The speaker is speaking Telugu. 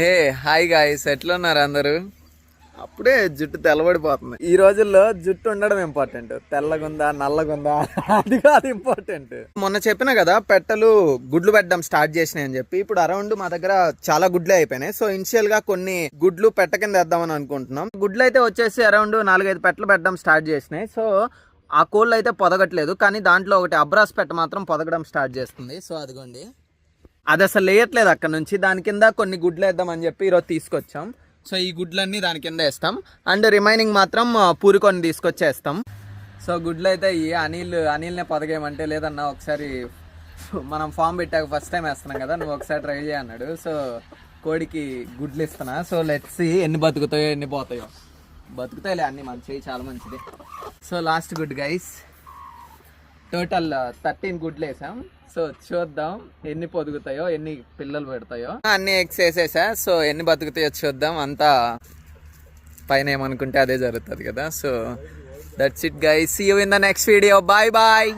ఏ హాయ్ గాయ్స్, ఎట్లున్నారు అందరూ? అప్పుడే జుట్టు తెల్లబడిపోతుంది. ఈ రోజుల్లో జుట్టు ఉండడం ఇంపార్టెంట్, తెల్లగుందా నల్లగుందా అది కాదు ఇంపార్టెంట్. మొన్న చెప్పినా కదా పెట్టలు గుడ్లు పెట్టడం స్టార్ట్ చేసినాయి అని చెప్పి. ఇప్పుడు అరౌండ్ మా దగ్గర చాలా గుడ్లే అయిపోయినాయి. సో ఇనిషియల్ గా కొన్ని గుడ్లు పెట్ట కింద వేద్దామని అనుకుంటున్నాం. గుడ్లు అయితే వచ్చేసి అరౌండ్ 4-5 పెట్టలు పెట్టడం స్టార్ట్ చేసినాయి. సో ఆ కోళ్ళు అయితే పొదగట్లేదు, కానీ దాంట్లో ఒకటి అబ్రాస్ పెట్ట మాత్రం పొదగడం స్టార్ట్ చేస్తుంది. సో అదిగోండి, అది అసలు లేయట్లేదు అక్కడ నుంచి. దాని కింద కొన్ని గుడ్లు వేద్దామని చెప్పి ఈరోజు తీసుకొచ్చాం. సో ఈ గుడ్లన్నీ దాని కింద వేస్తాం, అండ్ రిమైనింగ్ మాత్రం పూరికొని తీసుకొచ్చేస్తాం. సో గుడ్లు అయితే ఈ అనిల్నే పొదగేయమంటే, లేదన్నా ఒకసారి మనం ఫామ్ పెట్టాక ఫస్ట్ టైం వేస్తున్నాం కదా, నువ్వు ఒకసారి ట్రై చేయ అన్నాడు. సో కోడికి గుడ్లు ఇస్తున్నా. సో లెట్స్ సీ ఎన్ని బతుకుతాయో ఎన్ని పోతాయో. బతుకుతాయిలే అన్ని, మంచివి, చాలా మంచిది. So last good guys, total 13 గుడ్లు వేసాం. సో చూద్దాం ఎన్ని పొదుగుతాయో, ఎన్ని పిల్లలు పెడతాయో. అన్ని ఎగ్స్ వేసేసా. సో ఎన్ని బతుకుతాయో చూద్దాం. అంతా పైన ఏమనుకుంటే అదే జరుగుతుంది కదా. So that's it guys, see you in the next video. Bye bye.